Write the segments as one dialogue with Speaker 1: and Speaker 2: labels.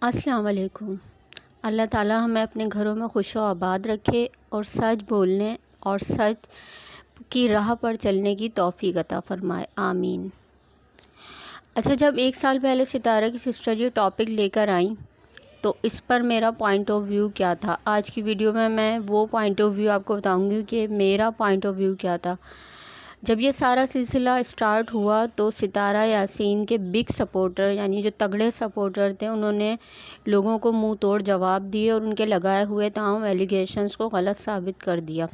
Speaker 1: السلام علیکم۔ اللہ تعالیٰ ہمیں اپنے گھروں میں خوش و آباد رکھے اور سچ بولنے اور سچ کی راہ پر چلنے کی توفیق عطا فرمائے، آمین۔ اچھا، جب 1 سال پہلے ستارہ کی سسٹر یہ ٹاپک لے کر آئیں تو اس پر میرا پوائنٹ آف ویو کیا تھا؟ آج کی ویڈیو میں وہ پوائنٹ آف ویو آپ کو بتاؤں گی کہ میرا پوائنٹ آف ویو کیا تھا۔ جب یہ سارا سلسلہ اسٹارٹ ہوا تو ستارہ یاسین کے بگ سپورٹر، یعنی جو تگڑے سپورٹر تھے، انہوں نے لوگوں کو منہ توڑ جواب دیے اور ان کے لگائے ہوئے تمام ایلیگیشنز کو غلط ثابت کر دیا،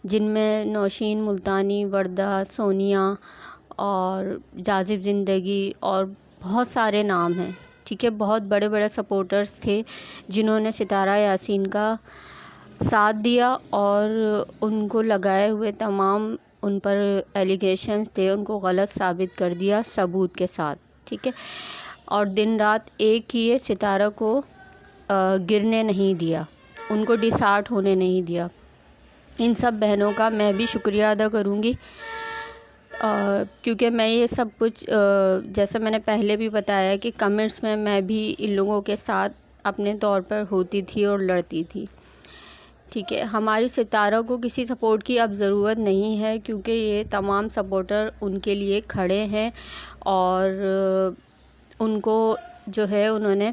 Speaker 1: جن میں نوشین ملتانی، وردہ، سونیا اور جاذب زندگی اور بہت سارے نام ہیں، ٹھیک ہے۔ بہت بڑے بڑے سپورٹرز تھے جنہوں نے ستارہ یاسین کا ساتھ دیا اور ان کو لگائے ہوئے تمام ان پر ایلیگیشنز تھے ان کو غلط ثابت کر دیا ثبوت کے ساتھ، ٹھیک ہے۔ اور دن رات ایک کیے، ستارہ کو گرنے نہیں دیا، ان کو ڈسہارٹ ہونے نہیں دیا۔ ان سب بہنوں کا میں بھی شکریہ ادا کروں گی، کیونکہ میں یہ سب کچھ جیسا میں نے پہلے بھی بتایا کہ کمنٹس میں میں بھی ان لوگوں کے ساتھ اپنے طور پر ہوتی تھی اور لڑتی تھی، ٹھیک ہے۔ ہماری ستارہ کو کسی سپورٹ کی اب ضرورت نہیں ہے، کیونکہ یہ تمام سپورٹر ان کے لیے کھڑے ہیں اور ان کو جو ہے انہوں نے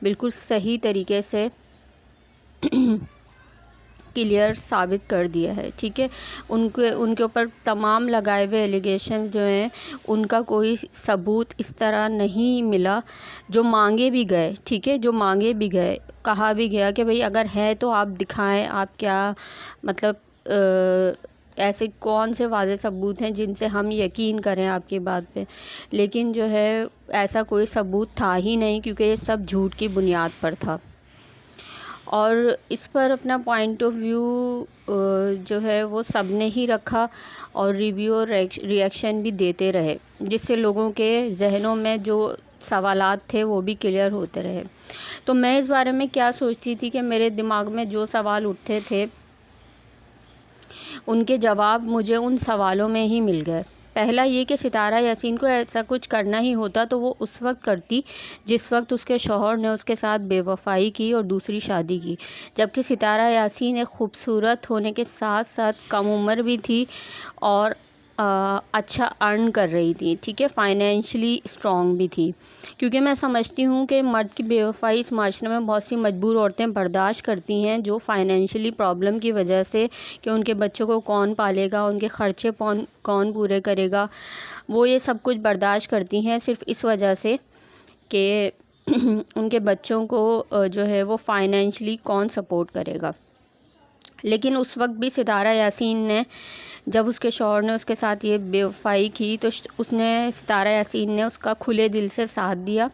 Speaker 1: بالکل صحیح طریقے سے کلیئر ثابت کر دیا ہے، ٹھیک ہے۔ ان کے اوپر تمام لگائے ہوئے ایلیگیشنز جو ہیں ان کا کوئی ثبوت اس طرح نہیں ملا، جو مانگے بھی گئے، ٹھیک ہے، جو مانگے بھی گئے، کہا بھی گیا کہ بھئی اگر ہے تو آپ دکھائیں، آپ کیا مطلب ایسے کون سے واضح ثبوت ہیں جن سے ہم یقین کریں آپ کی بات پہ، لیکن جو ہے ایسا کوئی ثبوت تھا ہی نہیں، کیونکہ یہ سب جھوٹ کی بنیاد پر تھا۔ اور اس پر اپنا پوائنٹ آف ویو جو ہے وہ سب نے ہی رکھا اور ریویو اور ریئیکشن بھی دیتے رہے، جس سے لوگوں کے ذہنوں میں جو سوالات تھے وہ بھی کلیئر ہوتے رہے۔ تو میں اس بارے میں کیا سوچتی تھی کہ میرے دماغ میں جو سوال اٹھتے تھے ان کے جواب مجھے ان سوالوں میں ہی مل گئے۔ پہلا یہ کہ ستارہ یاسین کو ایسا کچھ کرنا ہی ہوتا تو وہ اس وقت کرتی جس وقت اس کے شوہر نے اس کے ساتھ بے وفائی کی اور دوسری شادی کی، جبکہ ستارہ یاسین ایک خوبصورت ہونے کے ساتھ ساتھ کم عمر بھی تھی اور اچھا ارن کر رہی تھی، ٹھیک ہے، فائنینشلی اسٹرانگ بھی تھی۔ کیونکہ میں سمجھتی ہوں کہ مرد کی بے وفائی اس معاشرے میں بہت سی مجبور عورتیں برداشت کرتی ہیں، جو فائنینشلی پرابلم کی وجہ سے کہ ان کے بچوں کو کون پالے گا، ان کے خرچے کون پورے کرے گا، وہ یہ سب کچھ برداشت کرتی ہیں صرف اس وجہ سے کہ ان کے بچوں کو جو ہے وہ فائنینشلی کون سپورٹ کرے گا۔ لیکن اس وقت بھی ستارہ یاسین نے، جب اس کے شوہر نے اس کے ساتھ یہ بے وفائی کی تو ستارہ یاسین نے اس کا کھلے دل سے ساتھ دیا،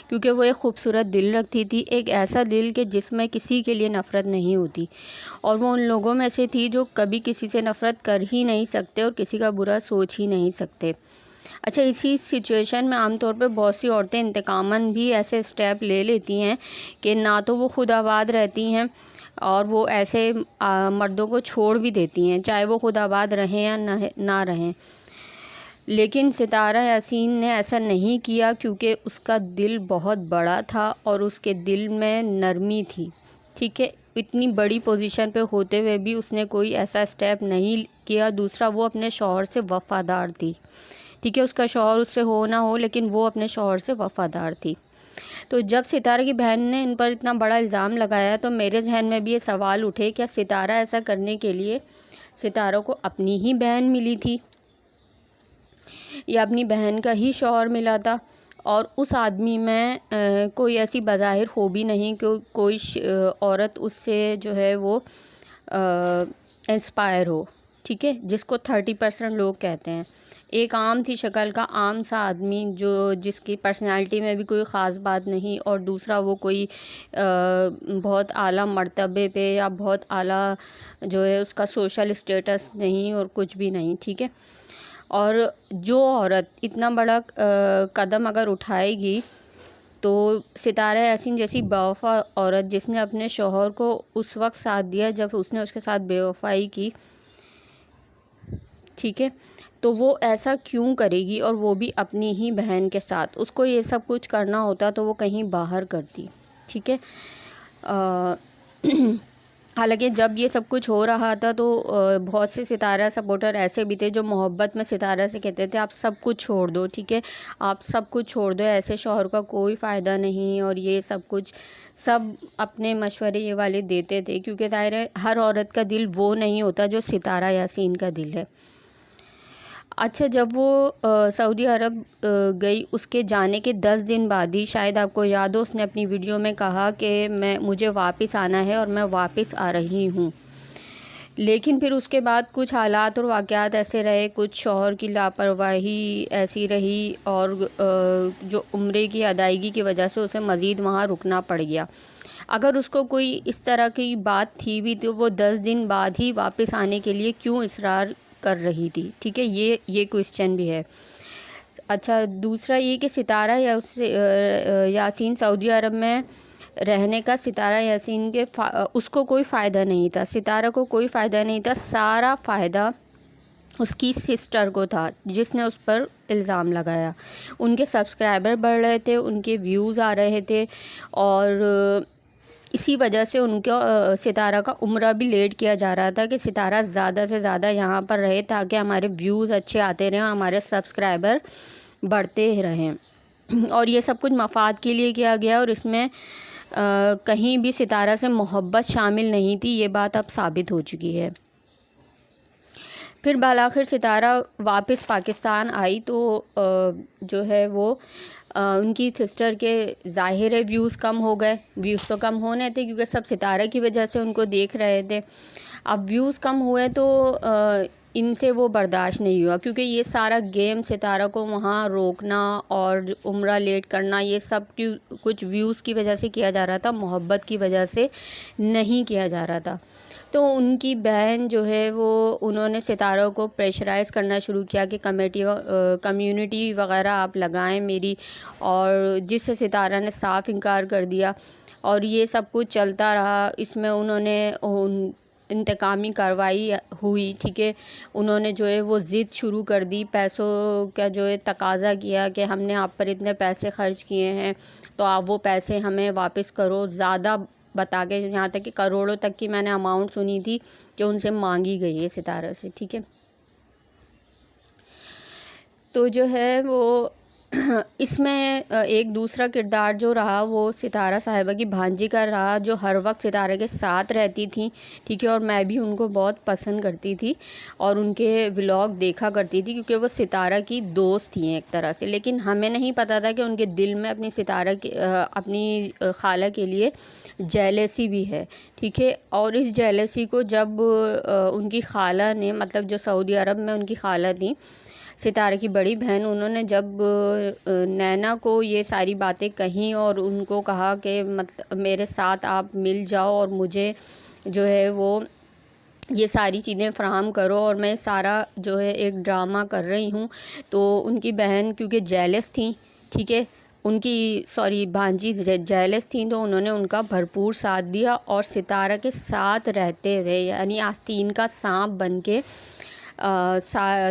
Speaker 1: کیونکہ وہ ایک خوبصورت دل رکھتی تھی، ایک ایسا دل کہ جس میں کسی کے لیے نفرت نہیں ہوتی، اور وہ ان لوگوں میں سے تھی جو کبھی کسی سے نفرت کر ہی نہیں سکتے اور کسی کا برا سوچ ہی نہیں سکتے۔ اچھا، اسی سچویشن میں عام طور پہ بہت سی عورتیں انتقاماً بھی ایسے اسٹیپ لے لیتی ہیں کہ نہ تو وہ خود آباد رہتی ہیں اور وہ ایسے مردوں کو چھوڑ بھی دیتی ہیں، چاہے وہ خود آباد رہیں یا نہ رہیں۔ لیکن ستارہ یاسین نے ایسا نہیں کیا، کیونکہ اس کا دل بہت بڑا تھا اور اس کے دل میں نرمی تھی، ٹھیک ہے۔ اتنی بڑی پوزیشن پہ ہوتے ہوئے بھی اس نے کوئی ایسا اسٹیپ نہیں کیا۔ دوسرا، وہ اپنے شوہر سے وفادار تھی، ٹھیک ہے، اس کا شوہر اس سے ہو نہ ہو لیکن وہ اپنے شوہر سے وفادار تھی۔ تو جب ستارہ کی بہن نے ان پر اتنا بڑا الزام لگایا تو میرے ذہن میں بھی یہ سوال اٹھے، کیا ستارہ ایسا کرنے کے لیے ستارہ کو اپنی ہی بہن ملی تھی یا اپنی بہن کا ہی شوہر ملا تھا، اور اس آدمی میں کوئی ایسی بظاہر خوبی نہیں کہ کوئی عورت اس سے جو ہے وہ انسپائر ہو، ٹھیک ہے، جس کو 30% لوگ کہتے ہیں۔ ایک عام تھی شکل کا عام سا آدمی جس کی پرسنالٹی میں بھی کوئی خاص بات نہیں، اور دوسرا وہ کوئی بہت اعلیٰ مرتبے پہ یا بہت اعلیٰ جو ہے اس کا سوشل اسٹیٹس نہیں اور کچھ بھی نہیں، ٹھیک ہے۔ اور جو عورت اتنا بڑا قدم اگر اٹھائے گی تو ستارہ یاسین جیسی باوفا عورت جس نے اپنے شوہر کو اس وقت ساتھ دیا جب اس نے اس کے ساتھ بے وفائی کی، ٹھیک ہے، تو وہ ایسا کیوں کرے گی، اور وہ بھی اپنی ہی بہن کے ساتھ؟ اس کو یہ سب کچھ کرنا ہوتا تو وہ کہیں باہر کرتی، ٹھیک ہے۔ حالانکہ جب یہ سب کچھ ہو رہا تھا تو بہت سے ستارہ سپورٹر ایسے بھی تھے جو محبت میں ستارہ سے کہتے تھے آپ سب کچھ چھوڑ دو، ٹھیک ہے، آپ سب کچھ چھوڑ دو، ایسے شوہر کا کوئی فائدہ نہیں، اور یہ سب کچھ سب اپنے مشورے یہ والے دیتے تھے، کیونکہ ظاہر ہے ہر عورت کا دل وہ نہیں ہوتا جو ستارہ یاسین کا دل ہے۔ اچھا، جب وہ سعودی عرب گئی، اس کے جانے کے 10 دن بعد ہی، شاید آپ کو یاد ہو، اس نے اپنی ویڈیو میں کہا کہ مجھے واپس آنا ہے اور میں واپس آ رہی ہوں۔ لیکن پھر اس کے بعد کچھ حالات اور واقعات ایسے رہے، کچھ شوہر کی لاپرواہی ایسی رہی، اور جو عمرے کی ادائیگی کی وجہ سے اسے مزید وہاں رکنا پڑ گیا۔ اگر اس کو کوئی اس طرح کی بات تھی بھی تو وہ 10 دن بعد ہی واپس آنے کے لیے کیوں اصرار کر رہی تھی، ٹھیک ہے، یہ کوسچن بھی ہے۔ اچھا، دوسرا یہ کہ ستارہ یاسین سعودی عرب میں رہنے کا ستارہ یاسین کے اس کو کوئی فائدہ نہیں تھا، ستارہ کو کوئی فائدہ نہیں تھا، سارا فائدہ اس کی سسٹر کو تھا جس نے اس پر الزام لگایا۔ ان کے سبسکرائبر بڑھ رہے تھے، ان کے ویوز آ رہے تھے، اور اسی وجہ سے ان کو ستارہ کا عمرہ بھی لیٹ کیا جا رہا تھا کہ ستارہ زیادہ سے زیادہ یہاں پر رہے تاکہ ہمارے ویوز اچھے آتے رہیں اور ہمارے سبسکرائبر بڑھتے رہیں، اور یہ سب کچھ مفاد کے لیے کیا گیا، اور اس میں کہیں بھی ستارہ سے محبت شامل نہیں تھی، یہ بات اب ثابت ہو چکی ہے۔ پھر بالآخر ستارہ واپس پاکستان آئی تو جو ہے وہ ان کی سسٹر کے ظاہر ویوز کم ہو گئے، ویوز تو کم ہونے تھے کیونکہ سب ستارہ کی وجہ سے ان کو دیکھ رہے تھے۔ اب ویوز کم ہوئے تو ان سے وہ برداشت نہیں ہوا، کیونکہ یہ سارا گیم ستارہ کو وہاں روکنا اور عمرہ لیٹ کرنا یہ سب کچھ ویوز کی وجہ سے کیا جا رہا تھا، محبت کی وجہ سے نہیں کیا جا رہا تھا۔ تو ان کی بہن جو ہے وہ انہوں نے ستارہ کو پریشرائز کرنا شروع کیا کہ کمیونٹی وغیرہ آپ لگائیں میری، اور جس سے ستارہ نے صاف انکار کر دیا، اور یہ سب کچھ چلتا رہا۔ اس میں انہوں نے انتقامی کارروائی ہوئی، ٹھیک ہے، انہوں نے جو ہے وہ ضد شروع کر دی، پیسوں کا جو ہے تقاضا کیا کہ ہم نے آپ پر اتنے پیسے خرچ کیے ہیں تو آپ وہ پیسے ہمیں واپس کرو، زیادہ بتا کے، یہاں تک کہ کروڑوں تک کی میں نے اماؤنٹ سنی تھی کہ ان سے مانگی گئی ہے ستارہ سے، ٹھیک ہے۔ تو جو ہے وہ اس میں ایک دوسرا کردار جو رہا وہ ستارہ صاحبہ کی بھانجی کا رہا، جو ہر وقت ستارہ کے ساتھ رہتی تھیں، ٹھیک ہے، اور میں بھی ان کو بہت پسند کرتی تھی اور ان کے ولاگ دیکھا کرتی تھی کیونکہ وہ ستارہ کی دوست تھیں ایک طرح سے، لیکن ہمیں نہیں پتہ تھا کہ ان کے دل میں اپنی خالہ کے لیے جیلسی بھی ہے، ٹھیک ہے۔ اور اس جیلسی کو جب ان کی خالہ نے، مطلب جو سعودی عرب میں ان کی خالہ تھیں، ستارہ کی بڑی بہن، انہوں نے جب نینا کو یہ ساری باتیں کہیں اور ان کو کہا کہ مطلب میرے ساتھ آپ مل جاؤ اور مجھے جو ہے وہ یہ ساری چیزیں فراہم کرو اور میں سارا جو ہے ایک ڈرامہ کر رہی ہوں، تو ان کی بہن کیونکہ جیلس تھیں، ٹھیک ہے، ان کی بھانجی جیلس تھیں، تو انہوں نے ان کا بھرپور ساتھ دیا اور ستارہ کے ساتھ رہتے ہوئے، یعنی آستین کا سانپ بن کے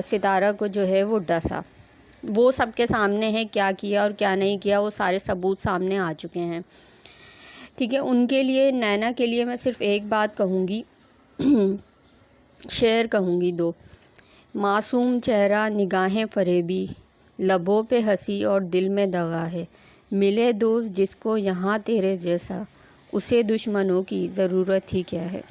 Speaker 1: ستارہ کو جو ہے وہ ڈسا۔ وہ سب کے سامنے ہے کیا کیا اور کیا نہیں کیا، وہ سارے ثبوت سامنے آ چکے ہیں، ٹھیک ہے۔ ان کے لیے، نینا کے لیے میں صرف ایک بات کہوں گی، شعر کہوں گی، دو: معصوم چہرہ نگاہیں فریبی، لبوں پہ ہنسی اور دل میں دغا ہے، ملے دوست جس کو یہاں تیرے جیسا، اسے دشمنوں کی ضرورت ہی کیا ہے۔